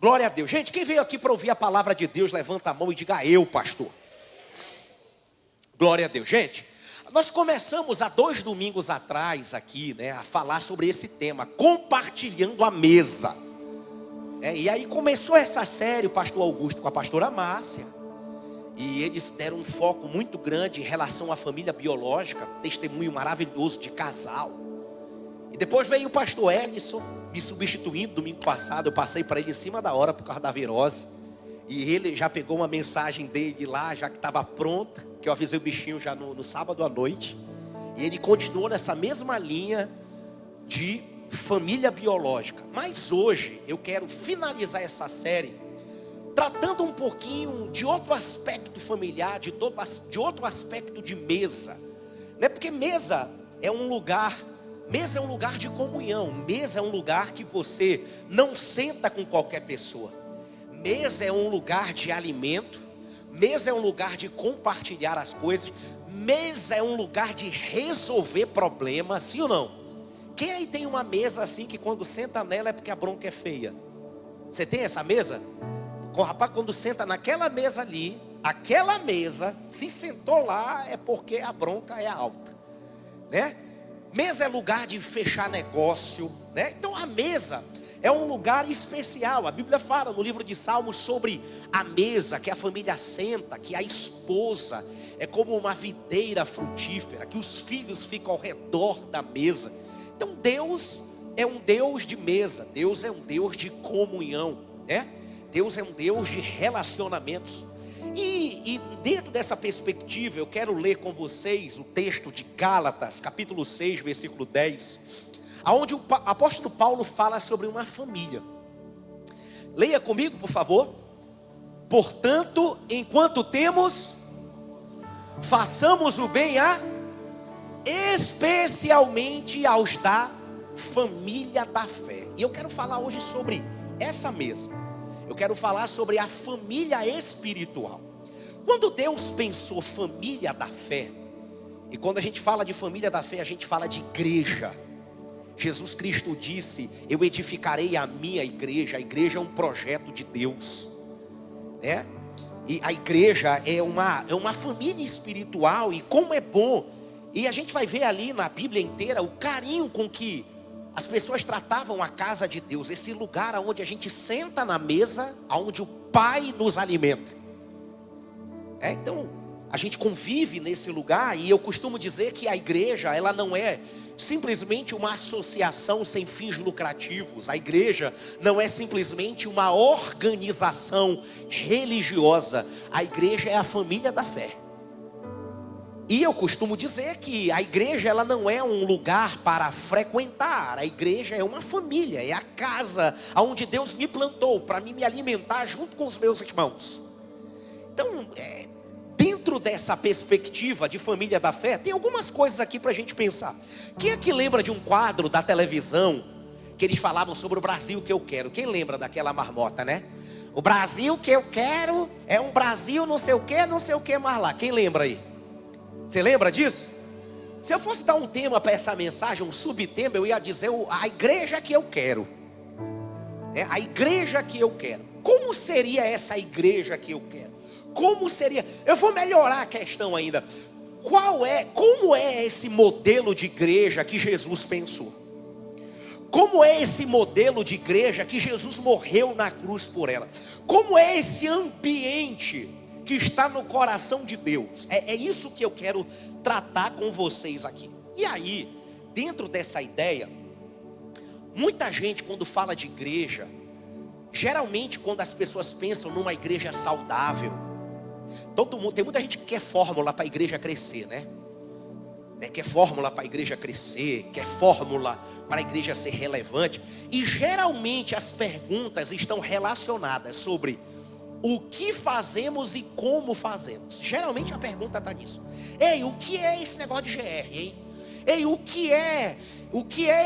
Glória a Deus. Gente, quem veio aqui para ouvir a palavra de Deus, levanta a mão e diga: eu, pastor. Glória a Deus. Gente, nós começamos há 2 domingos atrás aqui, a falar sobre esse tema, compartilhando a mesa. E aí começou essa série, o pastor Augusto com a pastora Márcia. E eles deram um foco muito grande em relação à família biológica, testemunho maravilhoso de casal. E depois veio o pastor Ellison, me substituindo domingo passado. Eu passei para ele em cima da hora por causa da virose. E ele já pegou uma mensagem dele lá, já que estava pronta, que eu avisei o bichinho já no sábado à noite. E ele continuou nessa mesma linha de família biológica. Mas hoje eu quero finalizar essa série tratando um pouquinho de outro aspecto familiar, de outro aspecto de mesa. Porque mesa é um lugar de comunhão. Mesa é um lugar que você não senta com qualquer pessoa. Mesa é um lugar de alimento. Mesa é um lugar de compartilhar as coisas. Mesa é um lugar de resolver problemas, sim ou não? Quem aí tem uma mesa assim que quando senta nela é porque a bronca é feia? Você tem essa mesa? O rapaz, quando senta naquela mesa ali, aquela mesa, se sentou lá é porque a bronca é alta, Mesa é lugar de fechar negócio, Então a mesa é um lugar especial. A Bíblia fala no livro de Salmos sobre a mesa, que a família senta, que a esposa é como uma videira frutífera, que os filhos ficam ao redor da mesa. Então Deus é um Deus de mesa, Deus é um Deus de comunhão, Deus é um Deus de relacionamentos. E dentro dessa perspectiva eu quero ler com vocês o texto de Gálatas, capítulo 6, versículo 10, onde o apóstolo Paulo fala sobre uma família. Leia comigo, por favor. Portanto, enquanto temos, façamos o bem especialmente aos da família da fé. E eu quero falar hoje sobre essa mesa. Eu quero falar sobre a família espiritual. Quando Deus pensou família da fé, e quando a gente fala de família da fé, a gente fala de igreja. Jesus Cristo disse: eu edificarei a minha igreja. A igreja é um projeto de Deus, E a igreja é uma família espiritual. E como é bom. E a gente vai ver ali na Bíblia inteira o carinho com que as pessoas tratavam a casa de Deus, esse lugar onde a gente senta na mesa, onde o Pai nos alimenta. Então, a gente convive nesse lugar. E eu costumo dizer que a igreja, ela não é simplesmente uma associação sem fins lucrativos. A igreja não é simplesmente uma organização religiosa. A igreja é a família da fé. E eu costumo dizer que a igreja, ela não é um lugar para frequentar. A igreja é uma família, é a casa onde Deus me plantou para me alimentar junto com os meus irmãos. Então, dentro dessa perspectiva de família da fé, tem algumas coisas aqui para a gente pensar. Quem é que lembra de um quadro da televisão que eles falavam sobre o Brasil que eu quero? Quem lembra daquela marmota, O Brasil que eu quero é um Brasil não sei o que mais lá. Quem lembra aí? Você lembra disso? Se eu fosse dar um tema para essa mensagem, um subtema, eu ia dizer a igreja que eu quero. A igreja que eu quero. Como seria essa igreja que eu quero? Como seria? Eu vou melhorar a questão ainda. Como é esse modelo de igreja que Jesus pensou? Como é esse modelo de igreja que Jesus morreu na cruz por ela? Como é esse ambiente que está no coração de Deus? É isso que eu quero tratar com vocês aqui. E aí, dentro dessa ideia, muita gente quando fala de igreja, geralmente quando as pessoas pensam numa igreja saudável, tem muita gente que quer fórmula para a igreja crescer, Quer fórmula para a igreja crescer, quer fórmula para a igreja ser relevante. E geralmente as perguntas estão relacionadas sobre o que fazemos e como fazemos. Geralmente a pergunta está nisso. Ei, o que é esse negócio de GR, hein? Ei, o que é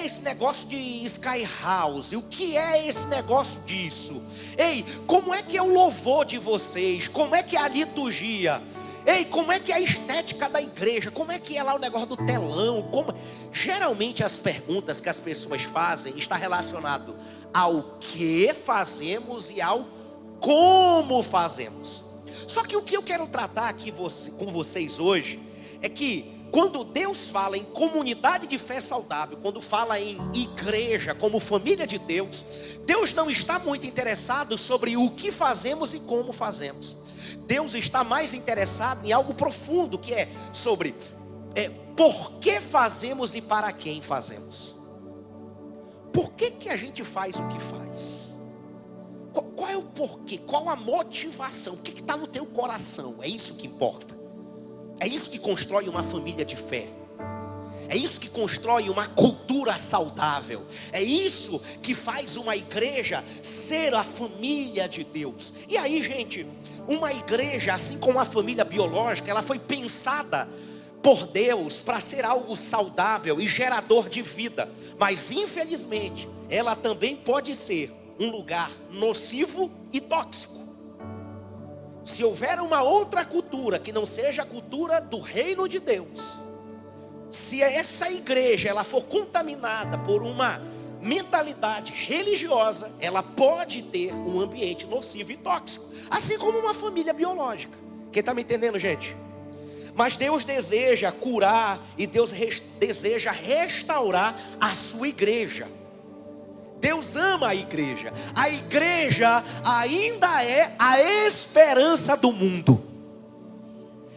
esse negócio de Sky House? O que é esse negócio disso? Ei, como é que é o louvor de vocês? Como é que é a liturgia? Ei, como é que é a estética da igreja? Como é que é lá o negócio do telão? Geralmente as perguntas que as pessoas fazem está relacionado ao que fazemos e ao como fazemos. Só que o que eu quero tratar aqui com vocês hoje é que quando Deus fala em comunidade de fé saudável, quando fala em igreja como família de Deus, Deus não está muito interessado sobre o que fazemos e como fazemos. Deus está mais interessado em algo profundo, que é sobre por que fazemos e para quem fazemos. Por que a gente faz o que faz? Qual é o porquê? Qual a motivação? O que está no teu coração? É isso que importa. É isso que constrói uma família de fé. É isso que constrói uma cultura saudável. É isso que faz uma igreja ser a família de Deus. E aí, gente, uma igreja, assim como a família biológica, ela foi pensada por Deus para ser algo saudável e gerador de vida. Mas, infelizmente, ela também pode ser um lugar nocivo e tóxico. Se houver uma outra cultura que não seja a cultura do reino de Deus, se essa igreja ela for contaminada por uma mentalidade religiosa, ela pode ter um ambiente nocivo e tóxico, assim como uma família biológica. Quem está me entendendo, gente? Mas Deus deseja curar e Deus deseja restaurar a sua igreja. Deus ama a igreja. A igreja ainda é a esperança do mundo.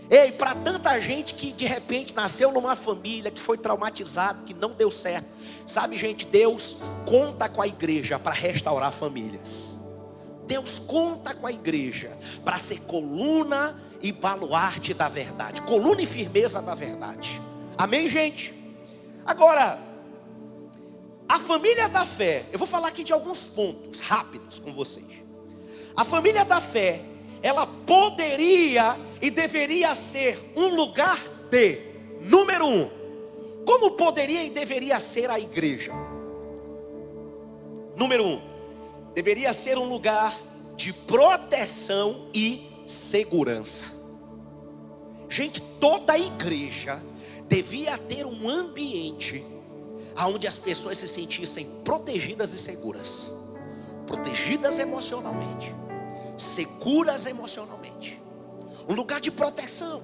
Ei, para tanta gente que de repente nasceu numa família que foi traumatizado, que não deu certo. Sabe, gente, Deus conta com a igreja para restaurar famílias. Deus conta com a igreja para ser coluna e baluarte da verdade. Coluna e firmeza da verdade. Amém, gente? Agora, a família da fé, eu vou falar aqui de alguns pontos rápidos com vocês. A família da fé, ela poderia e deveria ser um lugar de, número 1, como poderia e deveria ser a igreja? Número 1, deveria ser um lugar de proteção e segurança. Gente, toda a igreja devia ter um ambiente onde as pessoas se sentissem protegidas e seguras. Protegidas emocionalmente, seguras emocionalmente. Um lugar de proteção.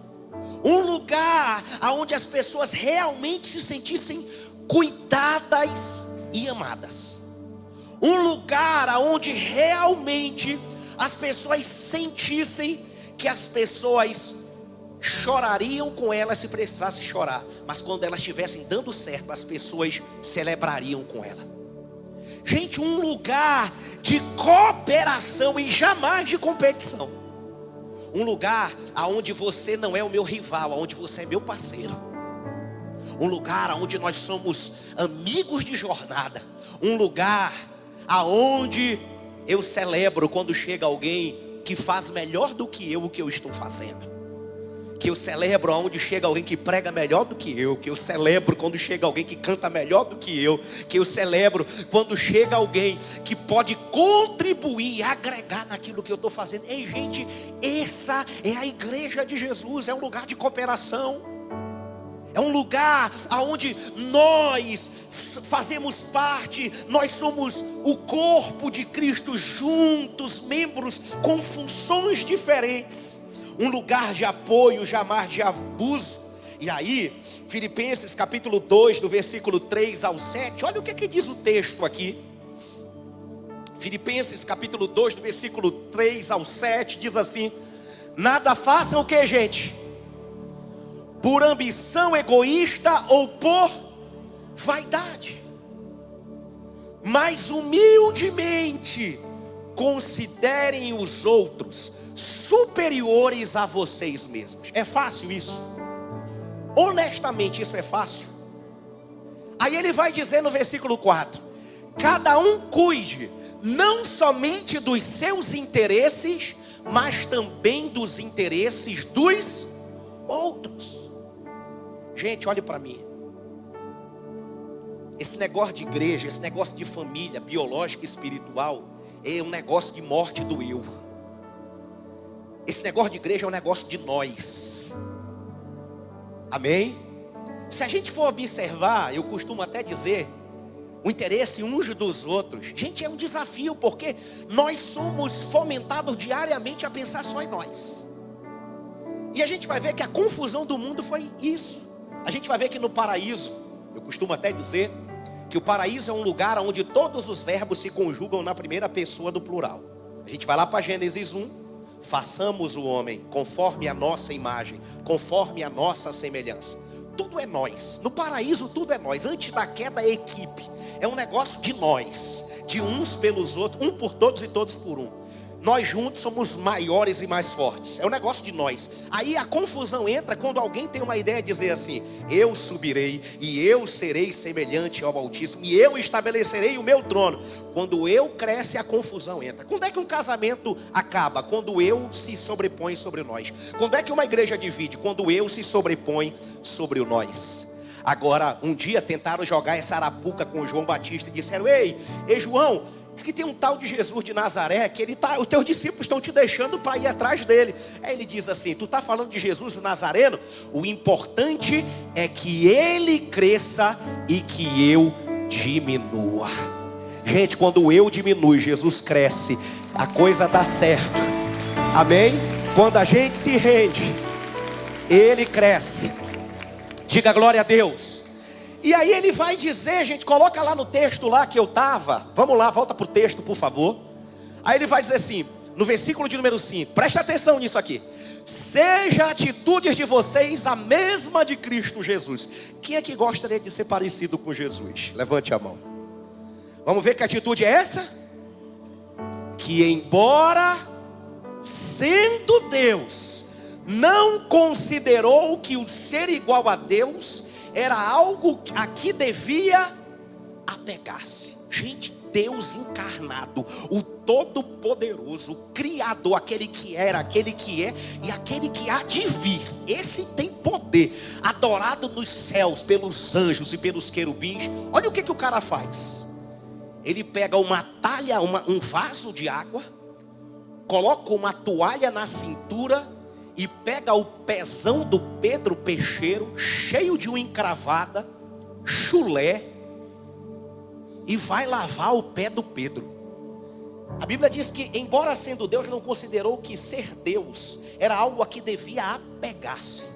Um lugar onde as pessoas realmente se sentissem cuidadas e amadas. Um lugar onde realmente as pessoas sentissem que as pessoas chorariam com elas se precisasse chorar, mas quando elas estivessem dando certo, as pessoas celebrariam com ela. Gente, um lugar de cooperação e jamais de competição. Um lugar onde você não é o meu rival, onde você é meu parceiro. Um lugar onde nós somos amigos de jornada. Um lugar onde eu celebro quando chega alguém que faz melhor do que eu o que eu estou fazendo. Que eu celebro onde chega alguém que prega melhor do que eu. Que eu celebro quando chega alguém que canta melhor do que eu. Que eu celebro quando chega alguém que pode contribuir e agregar naquilo que eu estou fazendo. Ei, gente, essa é a igreja de Jesus. É um lugar de cooperação. É um lugar onde nós fazemos parte. Nós somos o corpo de Cristo juntos, membros com funções diferentes. Um lugar de apoio, jamais de abuso. E aí, Filipenses capítulo 2, do versículo 3 ao 7. Olha o que diz o texto aqui. Filipenses capítulo 2, do versículo 3 ao 7. Diz assim: nada façam o que, gente? Por ambição egoísta ou por vaidade. Mas humildemente considerem os outros superiores a vocês mesmos. É fácil isso? Honestamente, isso é fácil? Aí ele vai dizer no versículo 4: cada um cuide não somente dos seus interesses, mas também dos interesses dos outros. Gente, olhe para mim. Esse negócio de igreja, esse negócio de família biológica e espiritual é um negócio de morte do eu. Esse negócio de igreja é um negócio de nós. Amém? Se a gente for observar, eu costumo até dizer, o interesse uns dos outros, gente, é um desafio, porque nós somos fomentados diariamente a pensar só em nós. E a gente vai ver que a confusão do mundo foi isso. A gente vai ver que no paraíso, eu costumo até dizer que o paraíso é um lugar onde todos os verbos se conjugam na primeira pessoa do plural. A gente vai lá para Gênesis 1, façamos o homem conforme a nossa imagem, conforme a nossa semelhança. Tudo é nós. No paraíso tudo é nós. Antes da queda é equipe. É um negócio de nós, de uns pelos outros, um por todos e todos por um. Nós juntos somos maiores e mais fortes. É um negócio de nós. Aí a confusão entra quando alguém tem uma ideia de dizer assim: eu subirei e eu serei semelhante ao Altíssimo e eu estabelecerei o meu trono. Quando eu cresce, a confusão entra. Quando é que um casamento acaba? Quando eu se sobrepõe sobre nós. Quando é que uma igreja divide? Quando eu se sobrepõe sobre o nós. Agora, um dia tentaram jogar essa arapuca com o João Batista e disseram: ei João, diz que tem um tal de Jesus de Nazaré, que os teus discípulos estão te deixando para ir atrás dele. Aí ele diz assim: tu está falando de Jesus o Nazareno? O importante é que ele cresça e que eu diminua. Gente, quando eu diminuo, Jesus cresce, a coisa dá certo. Amém? Quando a gente se rende, ele cresce. Diga glória a Deus. E aí ele vai dizer, gente, coloca lá no texto lá que eu estava. Vamos lá, volta para o texto, por favor. Aí ele vai dizer assim, no versículo de número 5. Preste atenção nisso aqui. Seja a atitude de vocês a mesma de Cristo Jesus. Quem é que gostaria de ser parecido com Jesus? Levante a mão. Vamos ver que atitude é essa? Que embora sendo Deus, não considerou que o ser igual a Deus era algo a que devia apegar-se. Gente, Deus encarnado, o Todo-Poderoso, o Criador, aquele que era, aquele que é e aquele que há de vir. Esse tem poder, adorado nos céus pelos anjos e pelos querubins. Olha o que o cara faz. Ele pega uma talha, um vaso de água, coloca uma toalha na cintura e pega o pezão do Pedro peixeiro, cheio de uma encravada, chulé, e vai lavar o pé do Pedro. A Bíblia diz que, embora sendo Deus, não considerou que ser Deus era algo a que devia apegar-se.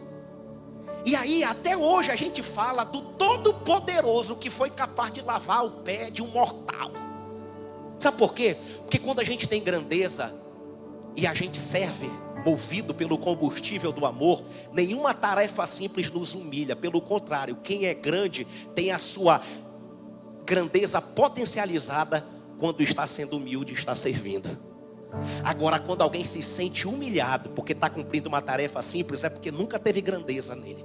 E aí, até hoje a gente fala do Todo-Poderoso que foi capaz de lavar o pé de um mortal. Sabe por quê? Porque quando a gente tem grandeza e a gente serve movido pelo combustível do amor, nenhuma tarefa simples nos humilha. Pelo contrário, quem é grande tem a sua grandeza potencializada quando está sendo humilde e está servindo. Agora, quando alguém se sente humilhado porque está cumprindo uma tarefa simples, é porque nunca teve grandeza nele.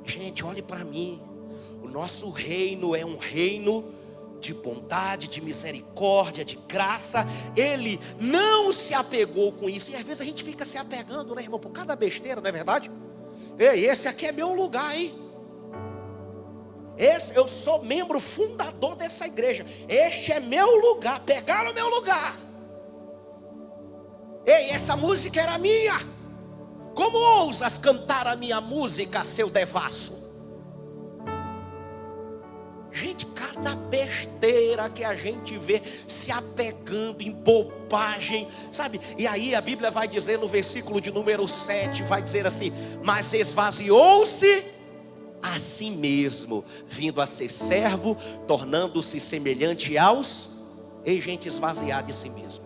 Gente, olhe para mim. O nosso reino é um reino de bondade, de misericórdia, de graça. Ele não se apegou com isso. E às vezes a gente fica se apegando, né, irmão, por cada besteira, não é verdade? Ei, esse aqui é meu lugar, hein? Eu sou membro fundador dessa igreja. Este é meu lugar. Pegaram o meu lugar. Ei, essa música era minha. Como ousas cantar a minha música, seu devasso? Gente, cada besteira que a gente vê se apegando em bobagem, sabe? E aí a Bíblia vai dizer no versículo de número 7, vai dizer assim: mas esvaziou-se a si mesmo, vindo a ser servo, tornando-se semelhante aos... Ei, gente, esvaziar de si mesmo.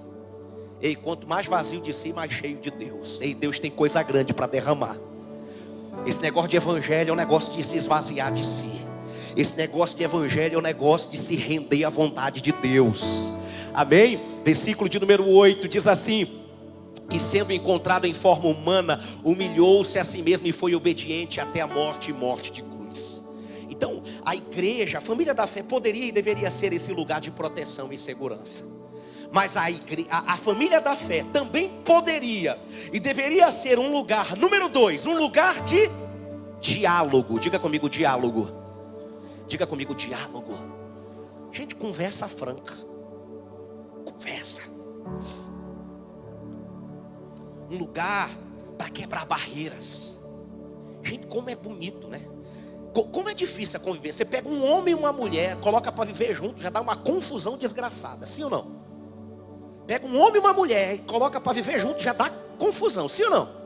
Ei, quanto mais vazio de si, mais cheio de Deus. Ei, Deus tem coisa grande para derramar. Esse negócio de evangelho é um negócio de se esvaziar de si. Esse negócio de evangelho é um negócio de se render à vontade de Deus. Amém? Versículo de número 8 diz assim: e sendo encontrado em forma humana, humilhou-se a si mesmo e foi obediente até a morte e morte de cruz. Então, a igreja, a família da fé poderia e deveria ser esse lugar de proteção e segurança. Mas a família da fé também poderia e deveria ser um lugar, número 2, um lugar de diálogo. Diga comigo, diálogo. Diga comigo, diálogo. Gente, conversa franca. Conversa. Um lugar para quebrar barreiras. Gente, como é bonito, né? Como é difícil a convivência. Você pega um homem e uma mulher, coloca para viver junto, já dá uma confusão desgraçada, sim ou não? Pega um homem e uma mulher e coloca para viver junto, já dá confusão, sim ou não?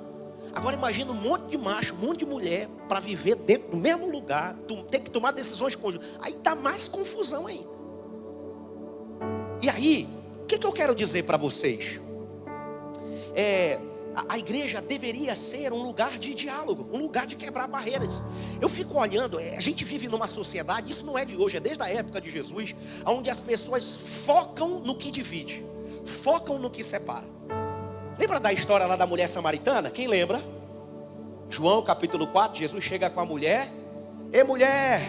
Agora imagina um monte de macho, um monte de mulher para viver dentro do mesmo lugar, ter que tomar decisões conjuntas. Aí dá mais confusão ainda. E aí, o que eu quero dizer para vocês? A igreja deveria ser um lugar de diálogo, um lugar de quebrar barreiras. Eu fico olhando, a gente vive numa sociedade, isso não é de hoje, é desde a época de Jesus, onde as pessoas focam no que divide, focam no que separa. Lembra da história lá da mulher samaritana? Quem lembra? João capítulo 4, Jesus chega com a mulher. Ei mulher,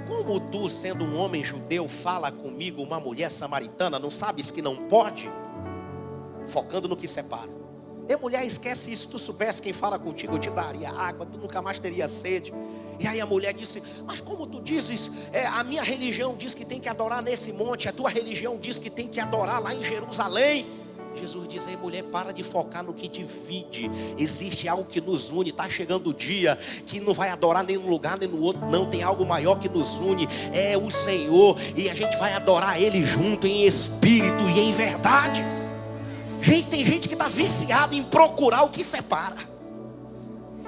como tu sendo um homem judeu fala comigo uma mulher samaritana? Não sabes que não pode? Focando no que separa. Ei mulher, esquece isso, se tu soubesse quem fala contigo eu te daria água, tu nunca mais teria sede. E aí a mulher disse, mas como tu dizes, a minha religião diz que tem que adorar nesse monte, a tua religião diz que tem que adorar lá em Jerusalém. Jesus diz, ei mulher, para de focar no que divide. Existe algo que nos une. Está chegando o dia que não vai adorar nem num lugar nem no outro. Não, tem algo maior que nos une. É o Senhor. E a gente vai adorar Ele junto em espírito e em verdade. Gente, tem gente que está viciado em procurar o que separa.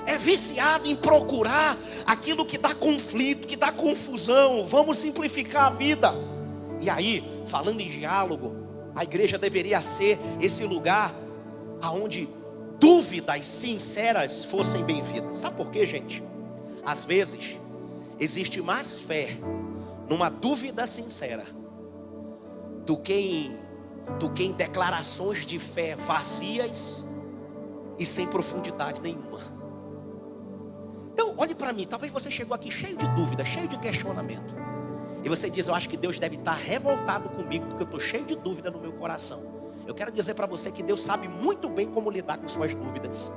É viciado em procurar aquilo que dá conflito, que dá confusão. Vamos simplificar a vida. E aí, falando em diálogo, a igreja deveria ser esse lugar onde dúvidas sinceras fossem bem-vindas. Sabe por quê, gente? Às vezes, existe mais fé numa dúvida sincera do que em declarações de fé vazias e sem profundidade nenhuma. Então, olhe para mim, talvez você chegou aqui cheio de dúvida, cheio de questionamento. E você diz, eu acho que Deus deve estar revoltado comigo, porque eu estou cheio de dúvida no meu coração. Eu quero dizer para você que Deus sabe muito bem como lidar com suas dúvidas.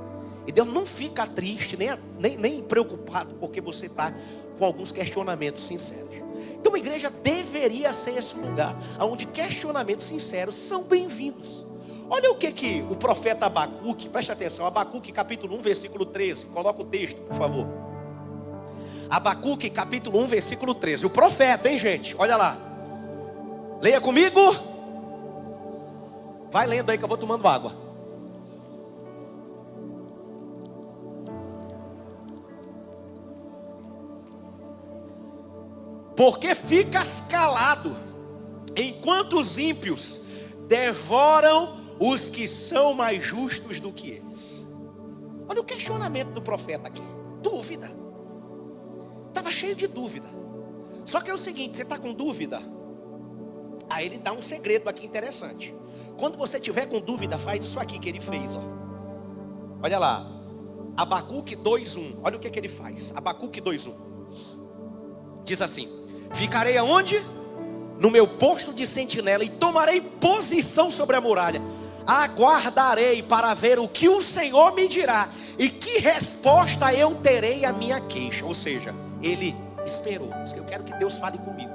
E Deus não fica triste, nem preocupado, porque você está com alguns questionamentos sinceros. Então a igreja deveria ser esse lugar, onde questionamentos sinceros são bem-vindos. Olha o que o profeta Abacuque, preste atenção, Abacuque capítulo 1, versículo 13. Coloca o texto, por favor. Abacuque capítulo 1, versículo 13. O profeta, hein gente? Olha lá. Leia comigo. Vai lendo aí que eu vou tomando água. Porque ficas calado, enquanto os ímpios devoram os que são mais justos do que eles. Olha o questionamento do profeta aqui. Dúvida. Estava cheio de dúvida. Só que é o seguinte, você está com dúvida? Aí ele dá um segredo aqui interessante. Quando você tiver com dúvida, faz isso aqui que ele fez, ó. Olha lá. Abacuque 2:1. Olha o que ele faz. Abacuque 2:1. Diz assim: ficarei aonde? No meu posto de sentinela e tomarei posição sobre a muralha. Aguardarei para ver o que o Senhor me dirá e que resposta eu terei à minha queixa. Ou seja, ele esperou. Eu quero que Deus fale comigo.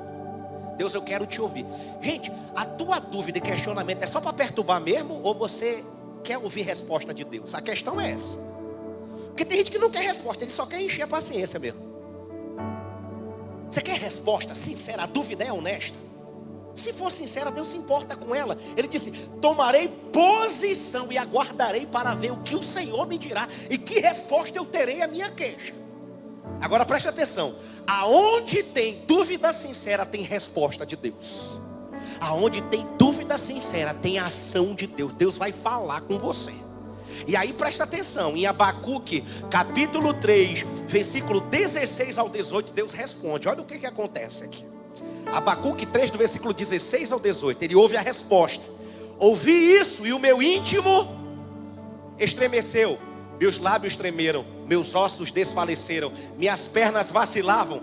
Deus, eu quero te ouvir. Gente, a tua dúvida e questionamento é só para perturbar mesmo? Ou você quer ouvir resposta de Deus? A questão é essa. Porque tem gente que não quer resposta, ele só quer encher a paciência mesmo. Você quer resposta sincera? A dúvida é honesta. Se for sincera, Deus se importa com ela. Ele disse: tomarei posição e aguardarei para ver o que o Senhor me dirá e que resposta eu terei à minha queixa. Agora preste atenção. Aonde tem dúvida sincera, tem resposta de Deus. Aonde tem dúvida sincera, tem ação de Deus. Deus vai falar com você. E aí presta atenção, em Abacuque capítulo 3, versículo 16 ao 18, Deus responde. Olha o que acontece aqui. Abacuque 3, do versículo 16 ao 18, ele ouve a resposta. Ouvi isso e o meu íntimo estremeceu, meus lábios tremeram, meus ossos desfaleceram, minhas pernas vacilavam.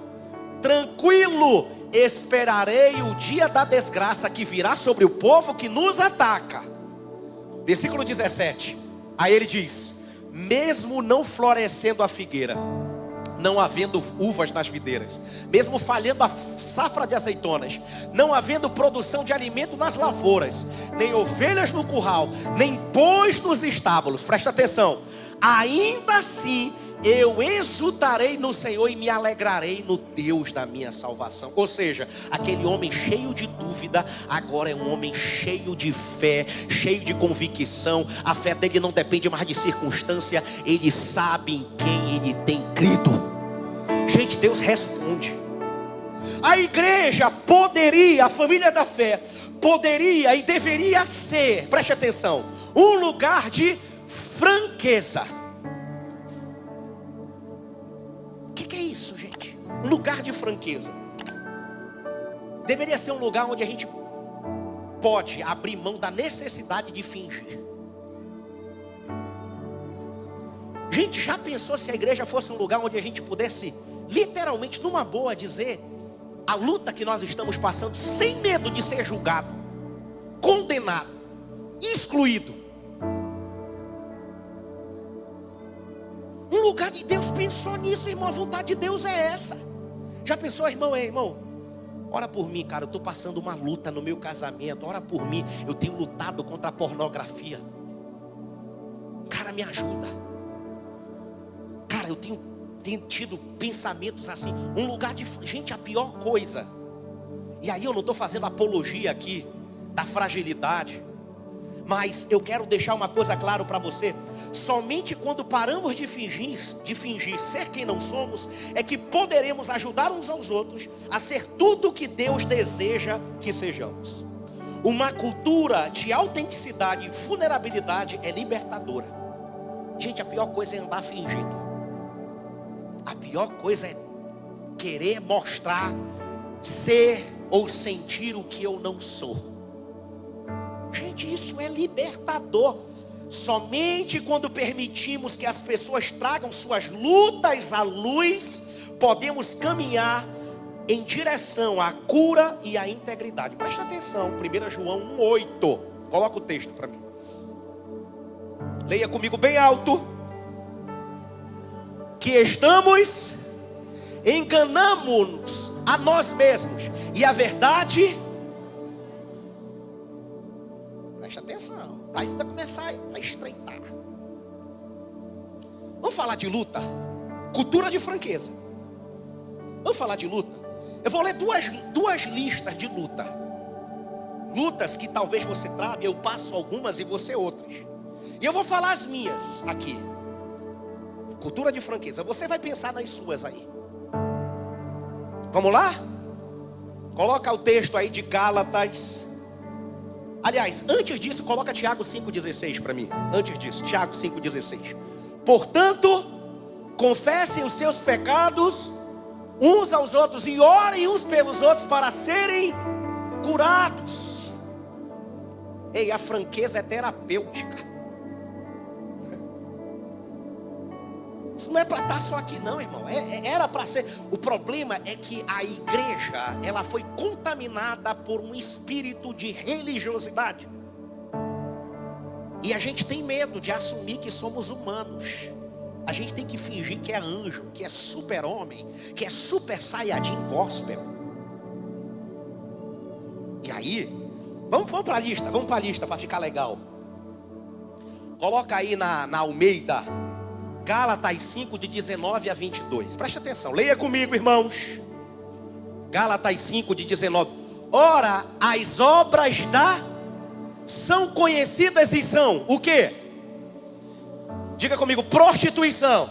Tranquilo, esperarei o dia da desgraça que virá sobre o povo que nos ataca. Versículo 17. Aí ele diz: mesmo não florescendo a figueira, não havendo uvas nas videiras, mesmo falhando a safra de azeitonas, não havendo produção de alimento nas lavouras, nem ovelhas no curral, nem bois nos estábulos, presta atenção, ainda assim eu exultarei no Senhor e me alegrarei no Deus da minha salvação. Ou seja, aquele homem cheio de dúvida, agora é um homem cheio de fé, cheio de convicção. A fé dele não depende mais de circunstância, ele sabe em quem ele tem crido. Gente, Deus responde. A igreja poderia, a família da fé, poderia e deveria ser, preste atenção, um lugar de franqueza. O que é isso, gente? Um lugar de franqueza. Deveria ser um lugar onde a gente pode abrir mão da necessidade de fingir. Gente, já pensou se a igreja fosse um lugar onde a gente pudesse, literalmente, numa boa, dizer a luta que nós estamos passando, sem medo de ser julgado, condenado, excluído? Um lugar de Deus pensou nisso, irmão. A vontade de Deus é essa. Já pensou, irmão? Irmão, ora por mim, cara. Eu estou passando uma luta no meu casamento. Ora por mim. Eu tenho lutado contra a pornografia. Cara, me ajuda. Cara, eu tenho tido pensamentos assim. Um lugar de... Gente, a pior coisa. E aí eu não estou fazendo apologia aqui da fragilidade. Mas eu quero deixar uma coisa clara para você. Somente quando paramos de fingir ser quem não somos, é que poderemos ajudar uns aos outros a ser tudo o que Deus deseja que sejamos. Uma cultura de autenticidade e vulnerabilidade é libertadora. Gente, a pior coisa é andar fingindo. A pior coisa é querer mostrar, ser ou sentir o que eu não sou. Gente, isso é libertador. Somente quando permitimos que as pessoas tragam suas lutas à luz, podemos caminhar em direção à cura e à integridade. Presta atenção, 1 João 1,8. Coloca o texto para mim. Leia comigo bem alto. Que estamos, enganamos a nós mesmos, e a verdade... Presta atenção, vai começar a estreitar. Vamos falar de luta. Cultura de franqueza. Vamos falar de luta. Eu vou ler duas listas de luta. Lutas que talvez você traga, eu passo algumas e você outras. E eu vou falar as minhas aqui. Cultura de franqueza. Você vai pensar nas suas aí. Vamos lá? Coloca o texto aí de Gálatas. Aliás, antes disso, coloca Tiago 5,16 para mim. Antes disso, Tiago 5,16. Portanto, confessem os seus pecados uns aos outros e orem uns pelos outros para serem curados. Ei, a franqueza é terapêutica. Isso não é para estar só aqui não, irmão. Era para ser. O problema é que a igreja, ela foi contaminada por um espírito de religiosidade. E a gente tem medo de assumir que somos humanos. A gente tem que fingir que é anjo, que é super-homem, que é super saiyajin gospel. E aí, vamos para a lista, para ficar legal. Coloca aí na Almeida, Gálatas 5, de 19 a 22. Preste atenção, leia comigo, irmãos. Gálatas 5, de 19. Ora, as obras são conhecidas e são o quê? Diga comigo, prostituição.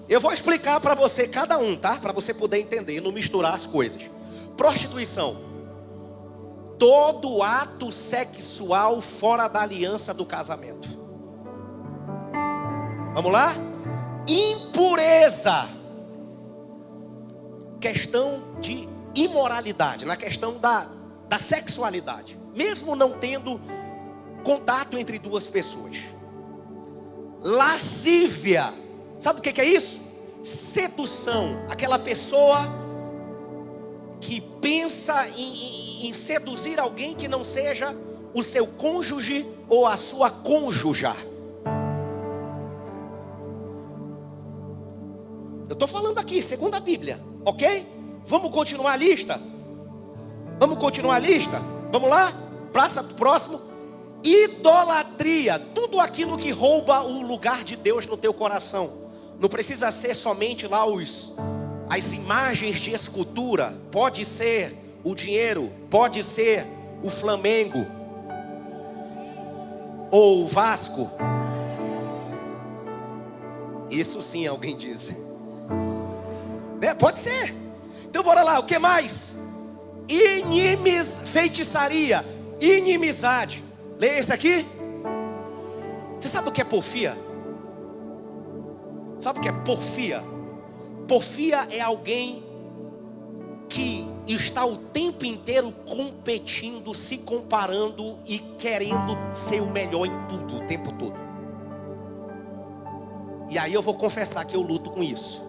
Eu vou explicar para você cada um, tá? Para você poder entender e não misturar as coisas. Prostituição: todo ato sexual fora da aliança do casamento. Vamos lá? Impureza, questão de imoralidade, na questão da sexualidade, mesmo não tendo contato entre duas pessoas. Lascívia, sabe o que é isso? Sedução, aquela pessoa que pensa em seduzir alguém que não seja o seu cônjuge ou a sua cônjuja. Eu estou falando aqui, segundo a Bíblia, ok? Vamos continuar a lista? Vamos continuar a lista? Vamos lá? Próximo. Idolatria, tudo aquilo que rouba o lugar de Deus no teu coração. Não precisa ser somente lá as imagens de escultura. Pode ser o dinheiro, pode ser o Flamengo ou o Vasco. Isso sim, alguém diz. Pode ser. Então bora lá, o que mais? Feitiçaria, inimizade. Leia isso aqui. Você sabe o que é porfia? Sabe o que é porfia? Porfia é alguém que está o tempo inteiro competindo, se comparando e querendo ser o melhor em tudo, o tempo todo. E aí eu vou confessar que eu luto com isso.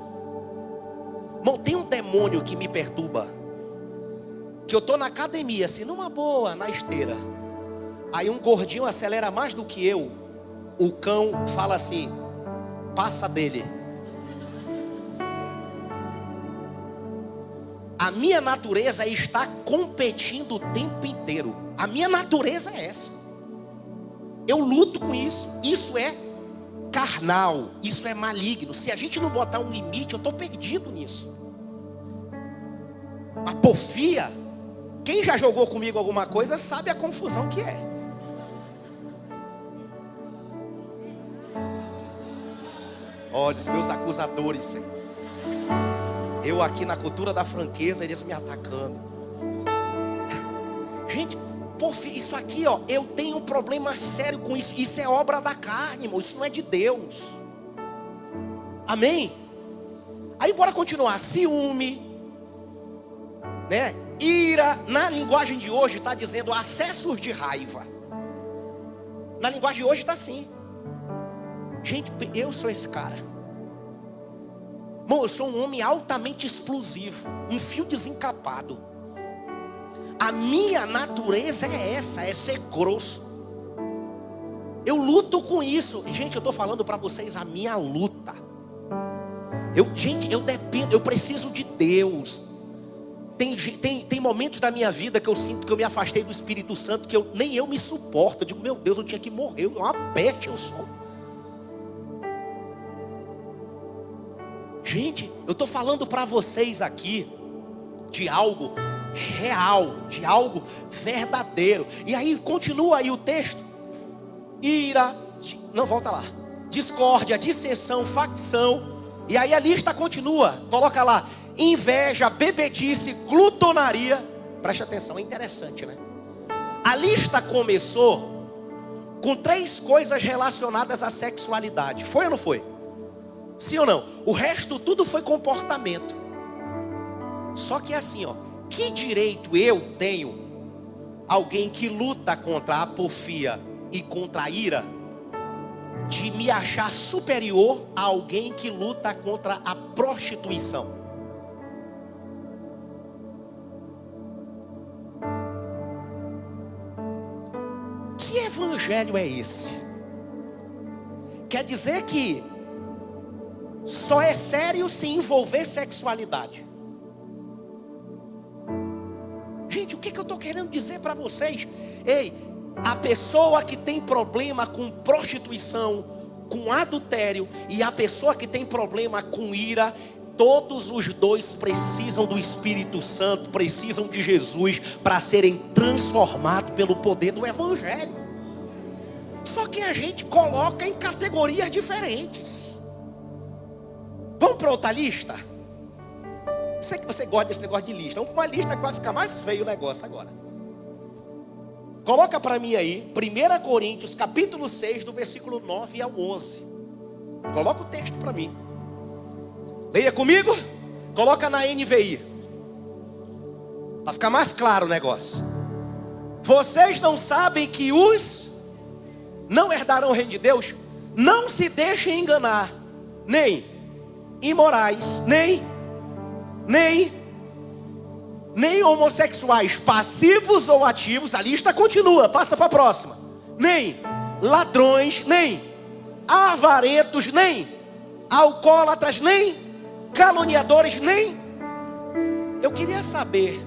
Irmão, tem um demônio que me perturba. Que eu estou na academia, assim, numa boa, na esteira. Aí um gordinho acelera mais do que eu. O cão fala assim: passa dele. A minha natureza é estar competindo o tempo inteiro. A minha natureza é essa. Eu luto com isso. Isso é carnal. Isso é maligno. Se a gente não botar um limite, eu estou perdido nisso. A porfia, quem já jogou comigo alguma coisa sabe a confusão que é. Olha os meus acusadores, Senhor. Eu aqui na cultura da franqueza, eles me atacando. Gente, porfia, isso aqui, ó, eu tenho um problema sério com isso. Isso é obra da carne, irmão. Isso não é de Deus. Amém? Aí bora continuar. Ciúme, né? Ira. Na linguagem de hoje está dizendo acessos de raiva. Na linguagem de hoje está assim. Gente, eu sou esse cara. Bom, eu sou um homem altamente explosivo, um fio desencapado. A minha natureza é essa, é ser grosso. Eu luto com isso. Gente, eu estou falando para vocês a minha luta. Gente, eu dependo, eu preciso de Deus. Tem momentos da minha vida que eu sinto que eu me afastei do Espírito Santo, que nem eu me suporto. Eu digo, meu Deus, eu tinha que morrer, uma peste eu sou. Gente, eu estou falando para vocês aqui de algo real, de algo verdadeiro. E aí continua aí o texto. Ira, não, volta lá. Discórdia, dissensão, facção. E aí a lista continua. Coloca lá: inveja, bebedice, glutonaria. Preste atenção, é interessante, né? A lista começou com 3 coisas relacionadas à sexualidade. Foi ou não foi? Sim ou não? O resto tudo foi comportamento. Só que é assim, ó. Que direito eu tenho, alguém que luta contra a porfia e contra a ira, de me achar superior a alguém que luta contra a prostituição? Que evangelho é esse? Quer dizer que só é sério se envolver sexualidade. Gente, o que eu estou querendo dizer para vocês? Ei, a pessoa que tem problema com prostituição, com adultério, e a pessoa que tem problema com ira, todos os dois precisam do Espírito Santo, precisam de Jesus para serem transformados pelo poder do Evangelho. Só que a gente coloca em categorias diferentes. Vamos para outra lista? Sei que você gosta desse negócio de lista. Vamos para uma lista que vai ficar mais feio o negócio agora. Coloca para mim aí 1 Coríntios capítulo 6, do versículo 9 ao 11. Coloca o texto para mim. Leia comigo. Coloca na NVI, para ficar mais claro o negócio. Vocês não sabem que os não herdarão o reino de Deus? Não se deixem enganar. Nem imorais, nem homossexuais, passivos ou ativos. A lista continua, passa para a próxima. Nem ladrões, nem avarentos, nem alcoólatras, nem caluniadores, nem... Eu queria saber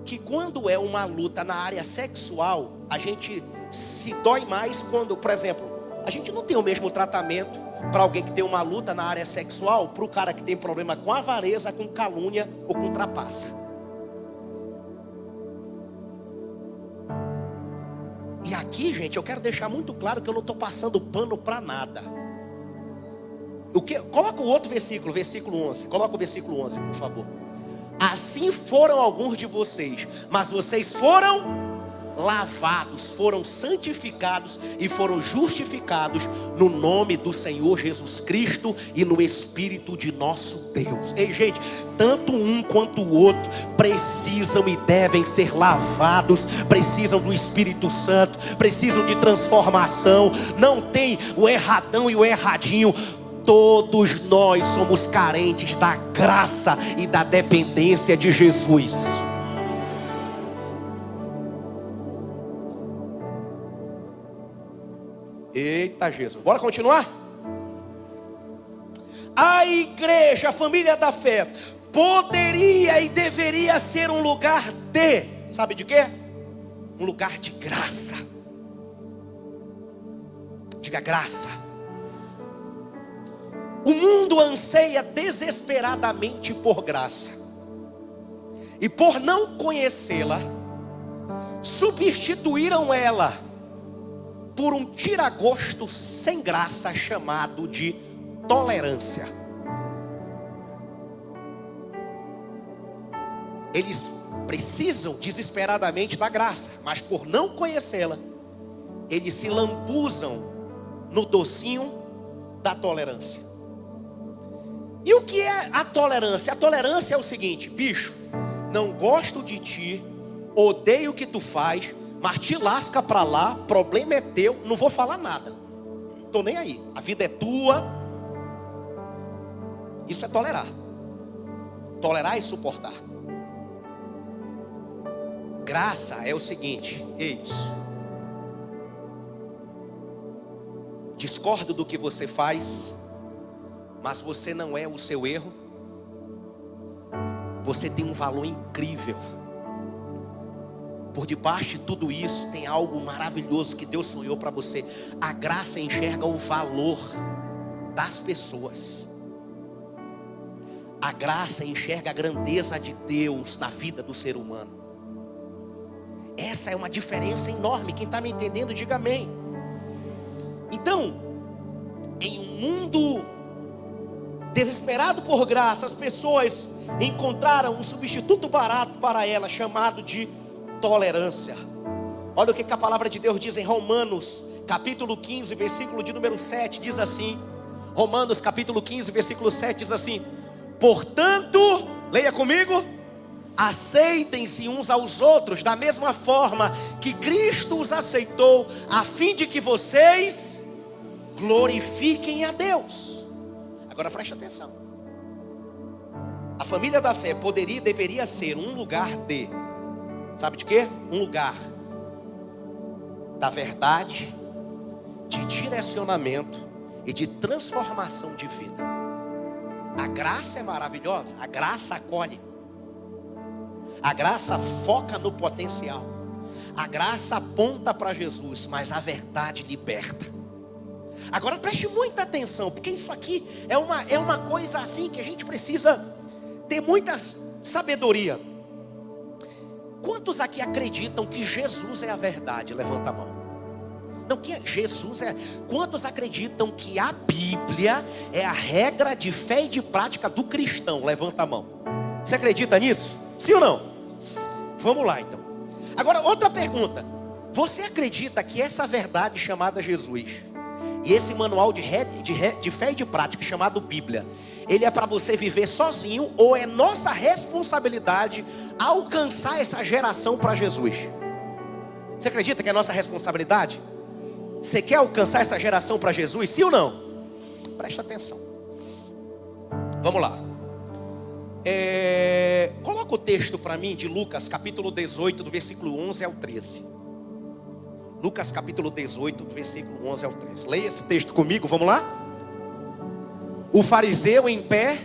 que quando é uma luta na área sexual, a gente se dói mais quando, por exemplo, a gente não tem o mesmo tratamento para alguém que tem uma luta na área sexual, para o cara que tem problema com avareza, com calúnia ou com trapaça. E aqui, gente, eu quero deixar muito claro que eu não estou passando pano para nada. Coloca o outro versículo, versículo 11. Coloca o versículo 11, por favor. Assim foram alguns de vocês, mas vocês foram lavados, foram santificados e foram justificados no nome do Senhor Jesus Cristo e no Espírito de nosso Deus. Ei, gente, tanto um quanto o outro precisam e devem ser lavados, precisam do Espírito Santo, precisam de transformação. Não tem o erradão e o erradinho. Todos nós somos carentes da graça e da dependência de Jesus. Eita Jesus, bora continuar? A igreja, a família da fé, poderia e deveria ser um lugar de, sabe de quê? Um lugar de graça. Diga graça. O mundo anseia desesperadamente por graça, e por não conhecê-la, substituíram ela por um tiragosto sem graça chamado de tolerância. Eles precisam desesperadamente da graça, mas por não conhecê-la, eles se lambuzam no docinho da tolerância. E o que é a tolerância? A tolerância é o seguinte: bicho, não gosto de ti, odeio o que tu faz, mas te lasca pra lá, problema é teu, não vou falar nada, tô nem aí, a vida é tua. Isso é tolerar. Tolerar e suportar. Graça é o seguinte: isso, discordo do que você faz, mas você não é o seu erro. Você tem um valor incrível. Por debaixo de tudo isso tem algo maravilhoso que Deus sonhou para você. A graça enxerga o valor das pessoas. A graça enxerga a grandeza de Deus na vida do ser humano. Essa é uma diferença enorme. Quem está me entendendo, diga amém. Então, em um mundo desesperado por graça, as pessoas encontraram um substituto barato para ela, chamado de tolerância. Olha o que a palavra de Deus diz em Romanos, capítulo 15, versículo de número 7, diz assim. Romanos, capítulo 15, versículo 7, diz assim: portanto, leia comigo, aceitem-se uns aos outros da mesma forma que Cristo os aceitou, a fim de que vocês glorifiquem a Deus. Agora preste atenção. A família da fé poderia e deveria ser um lugar de, sabe de quê? Um lugar da verdade, de direcionamento e de transformação de vida. A graça é maravilhosa, a graça acolhe, a graça foca no potencial, a graça aponta para Jesus, mas a verdade liberta. Agora preste muita atenção, porque isso aqui é uma coisa assim que a gente precisa ter muita sabedoria. Quantos aqui acreditam que Jesus é a verdade? Levanta a mão. Não, que Jesus é. Quantos acreditam que a Bíblia é a regra de fé e de prática do cristão? Levanta a mão. Você acredita nisso? Sim ou não? Vamos lá então. Agora outra pergunta: você acredita que essa verdade chamada Jesus e esse manual de fé e de prática chamado Bíblia, ele é para você viver sozinho, ou é nossa responsabilidade alcançar essa geração para Jesus? Você acredita que é nossa responsabilidade? Você quer alcançar essa geração para Jesus, sim ou não? Presta atenção. Vamos lá. Coloca o texto para mim de Lucas capítulo 18, do versículo 11 ao 13. Lucas capítulo 18, do versículo 11 ao 13. Leia esse texto comigo, vamos lá? O fariseu em pé,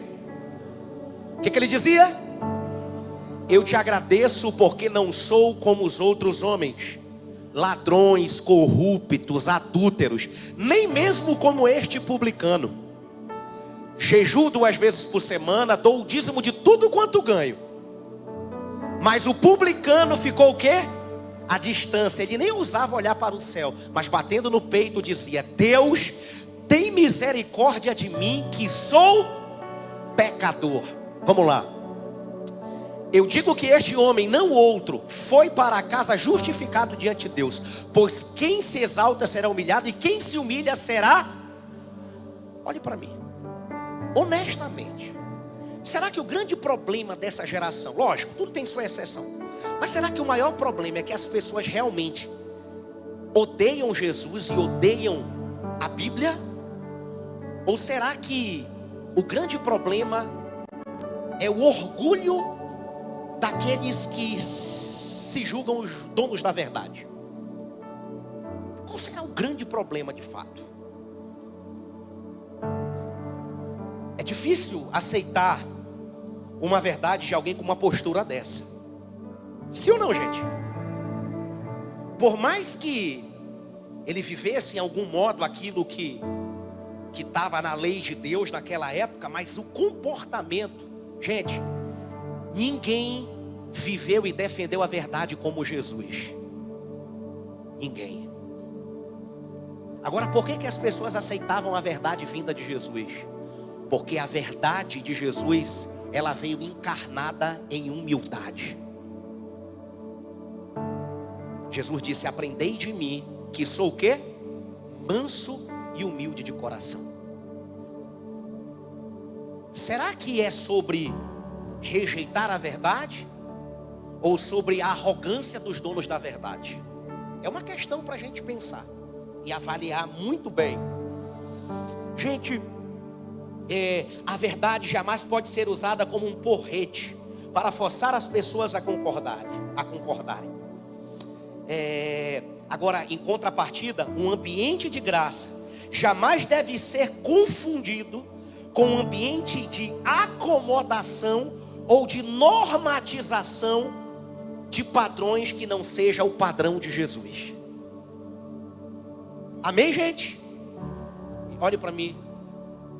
o que ele dizia? Eu te agradeço porque não sou como os outros homens, ladrões, corruptos, adúlteros, nem mesmo como este publicano. Jejuo 2 vezes por semana, dou o dízimo de tudo quanto ganho. Mas o publicano ficou o quê? À distância. Ele nem ousava olhar para o céu, mas batendo no peito dizia: Deus, tem misericórdia de mim, que sou pecador. Vamos lá. Eu digo que este homem, não outro, foi para casa justificado diante de Deus. Pois quem se exalta será humilhado, e quem se humilha será... Olhe para mim, honestamente, será que o grande problema dessa geração, lógico, tudo tem sua exceção, mas será que o maior problema é que as pessoas realmente odeiam Jesus e odeiam a Bíblia? Ou será que o grande problema é o orgulho daqueles que se julgam os donos da verdade? Qual será o grande problema de fato? É difícil aceitar uma verdade de alguém com uma postura dessa. Sim ou não, gente? Por mais que ele vivesse em algum modo aquilo que estava na lei de Deus naquela época, mas o comportamento, gente, ninguém viveu e defendeu a verdade como Jesus. Ninguém. Agora, por que as pessoas aceitavam a verdade vinda de Jesus? Porque a verdade de Jesus, ela veio encarnada em humildade. Jesus disse: aprendei de mim, que sou o quê? Manso e humilde de coração. Será que é sobre rejeitar a verdade? Ou sobre a arrogância dos donos da verdade? É uma questão para a gente pensar e avaliar muito bem. Gente, a verdade jamais pode ser usada como um porrete para forçar as pessoas a concordarem. Agora, em contrapartida, um ambiente de graça jamais deve ser confundido com um ambiente de acomodação ou de normatização de padrões que não seja o padrão de Jesus. Amém, gente? Olhe para mim.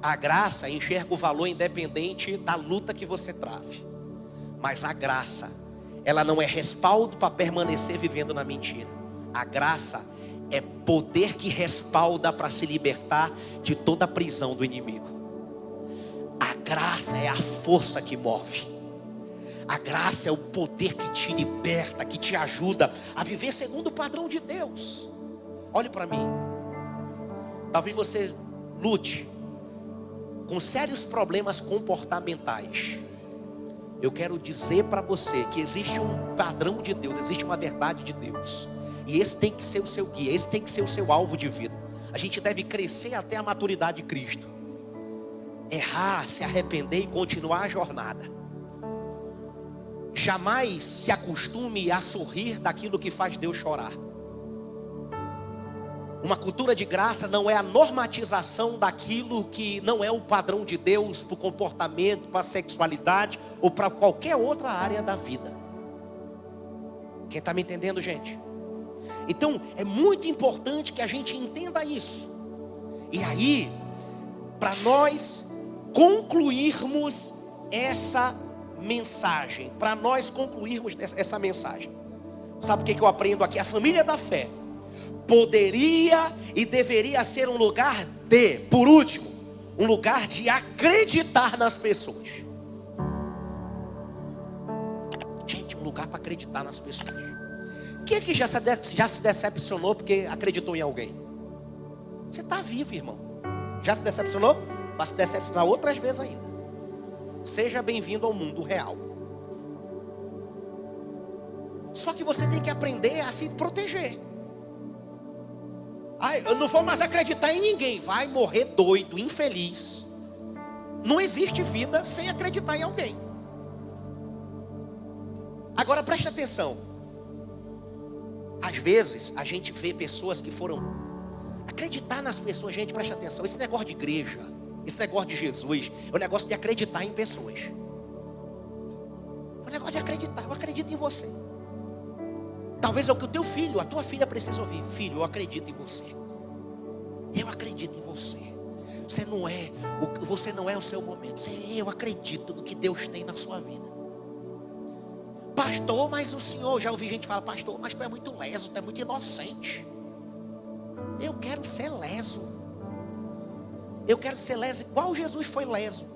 A graça enxerga o valor independente da luta que você trave. Mas a graça, ela não é respaldo para permanecer vivendo na mentira. A graça é poder que respalda para se libertar de toda a prisão do inimigo. A graça é a força que move. A graça é o poder que te liberta, que te ajuda a viver segundo o padrão de Deus. Olhe para mim. Talvez você lute com sérios problemas comportamentais. Eu quero dizer para você que existe um padrão de Deus, existe uma verdade de Deus. E esse tem que ser o seu guia, esse tem que ser o seu alvo de vida. A gente deve crescer até a maturidade de Cristo. Errar, se arrepender e continuar a jornada. Jamais se acostume a sorrir daquilo que faz Deus chorar. Uma cultura de graça não é a normatização daquilo que não é o padrão de Deus para o comportamento, para a sexualidade ou para qualquer outra área da vida. Quem está me entendendo, gente? Então, é muito importante que a gente entenda isso. E aí, para nós concluirmos essa mensagem, sabe o que eu aprendo aqui? A família da fé poderia e deveria ser um lugar de, por último, um lugar de acreditar nas pessoas. Gente, um lugar para acreditar nas pessoas. Quem é que já se decepcionou porque acreditou em alguém? Você está vivo, irmão. Já se decepcionou? Vai se decepcionar outras vezes ainda. Seja bem-vindo ao mundo real. Só que você tem que aprender a se proteger. Eu não vou mais acreditar em ninguém. Vai morrer doido, infeliz. Não existe vida sem acreditar em alguém. Agora preste atenção. Às vezes a gente vê pessoas que foram acreditar nas pessoas. Gente, preste atenção. Esse negócio de igreja, esse negócio de Jesus, é um negócio de acreditar em pessoas. É um negócio de acreditar. Eu acredito em você. Talvez é o que o teu filho, a tua filha precisa ouvir. Filho, eu acredito em você. Eu acredito em você. Você não é o seu momento. Eu acredito no que Deus tem na sua vida. Pastor, mas o senhor, já ouvi gente falar, pastor, mas tu é muito leso, tu é muito inocente. Eu quero ser leso. Eu quero ser leso igual Jesus foi leso.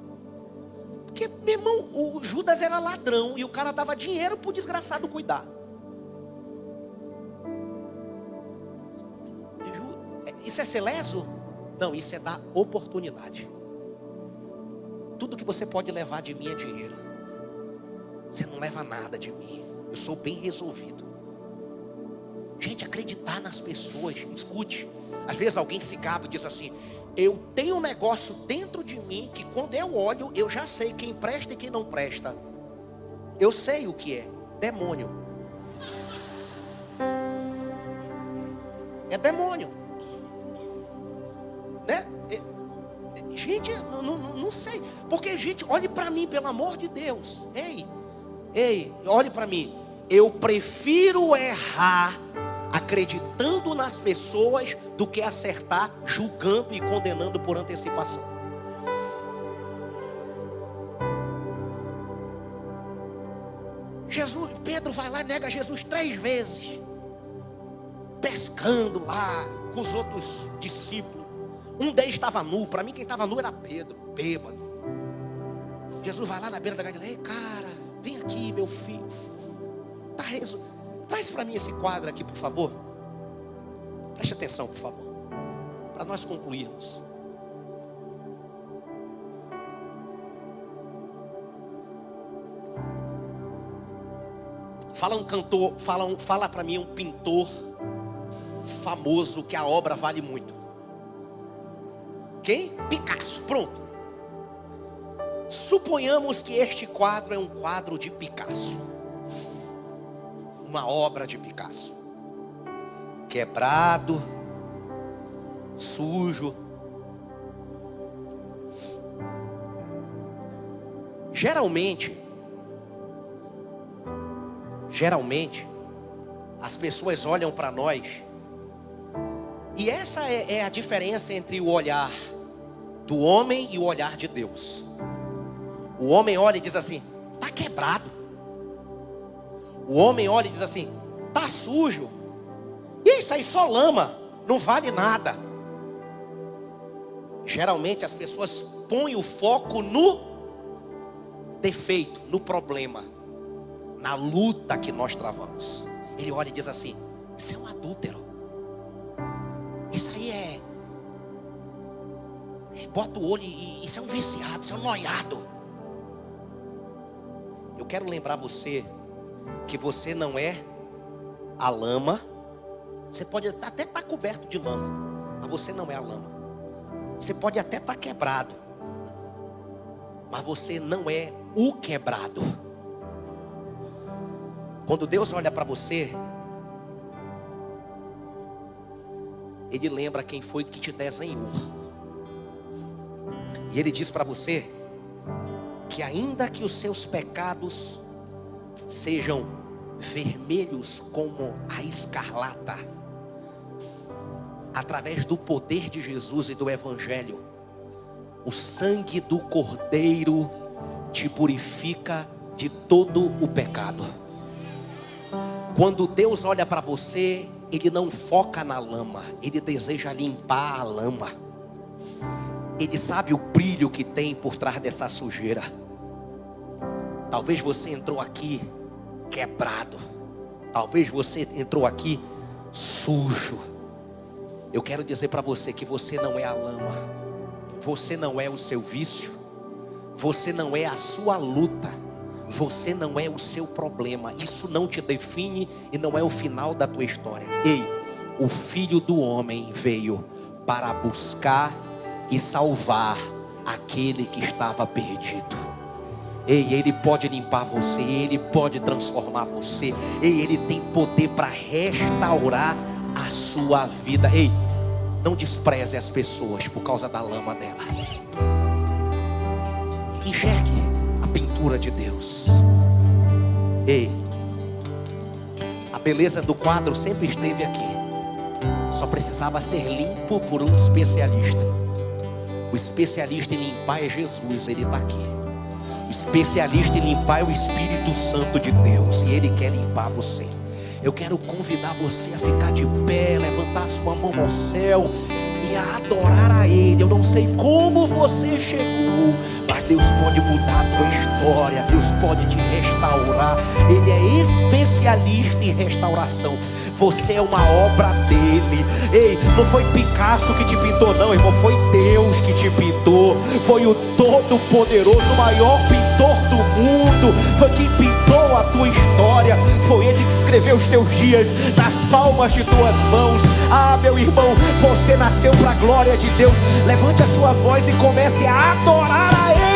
Porque, meu irmão, o Judas era ladrão e o cara dava dinheiro para o desgraçado cuidar. Isso é ser leso? Não, isso é dar oportunidade. Tudo que você pode levar de mim é dinheiro. Você não leva nada de mim. Eu sou bem resolvido. Gente, acreditar nas pessoas. Escute. Às vezes alguém se gaba e diz assim: eu tenho um negócio dentro de mim que quando eu olho, eu já sei quem presta e quem não presta. Eu sei o que é. Demônio. É demônio. Né? Gente, não sei. Porque, gente, olhe para mim, pelo amor de Deus. Ei, olhe para mim. Eu prefiro errar acreditando nas pessoas do que acertar julgando e condenando por antecipação. Pedro vai lá e nega Jesus 3 vezes, pescando lá com os outros discípulos. Um deles estava nu. Para mim quem estava nu era Pedro, bêbado. Jesus vai lá na beira da Galileia: ei, cara, vem aqui, meu filho. Traz para mim esse quadro aqui, por favor. Preste atenção, por favor, para nós concluirmos. Fala um cantor, fala para mim um pintor famoso que a obra vale muito. Quem? Picasso. Pronto. Suponhamos que este quadro é um quadro de Picasso. Uma obra de Picasso. Quebrado, sujo. Geralmente, as pessoas olham para nós, e essa é a diferença entre o olhar do homem e o olhar de Deus. O homem olha e diz assim: está quebrado. O homem olha e diz assim: está sujo. Isso aí só lama, não vale nada. Geralmente as pessoas põem o foco no defeito, no problema, na luta que nós travamos. Ele olha e diz assim: isso é um adúltero. Isso aí bota o olho e isso é um viciado, isso é um noiado. Eu quero lembrar você que você não é a lama. Você pode até estar coberto de lama, mas você não é a lama. Você pode até estar quebrado, mas você não é o quebrado. Quando Deus olha para você, Ele lembra quem foi que te desenhou. E Ele diz para você que ainda que os seus pecados sejam vermelhos como a escarlata, através do poder de Jesus e do Evangelho, o sangue do Cordeiro te purifica de todo o pecado. Quando Deus olha para você, Ele não foca na lama, Ele deseja limpar a lama. Ele sabe o brilho que tem por trás dessa sujeira. Talvez você entrou aqui quebrado. Talvez você entrou aqui sujo. Eu quero dizer para você que você não é a lama. Você não é o seu vício. Você não é a sua luta. Você não é o seu problema. Isso não te define e não é o final da tua história. Ei, o Filho do Homem veio para buscar e salvar aquele que estava perdido. Ei, Ele pode limpar você, Ele pode transformar você. Ei, Ele tem poder para restaurar a sua vida. Ei, não despreze as pessoas por causa da lama dela. Enxergue a pintura de Deus. Ei, A beleza do quadro sempre esteve aqui. Só precisava ser limpo por um especialista. O especialista em limpar é Jesus, Ele está aqui. O especialista em limpar é o Espírito Santo de Deus, e Ele quer limpar você. Eu quero convidar você a ficar de pé, levantar sua mão ao céu e a adorar a Ele. Eu não sei como você chegou, mas Deus pode mudar a tua história. Deus pode te restaurar. Ele é especialista em restauração. Você é uma obra dele. Ei, não foi Picasso que te pintou não, irmão. Foi Deus que te pintou. Foi o Todo-Poderoso, o maior pintor do mundo. Foi quem pintou a tua história. Foi Ele que escreveu os teus dias nas palmas de tuas mãos. Ah, meu irmão, você nasceu para a glória de Deus. Levante a sua voz e comece a adorar a Ele.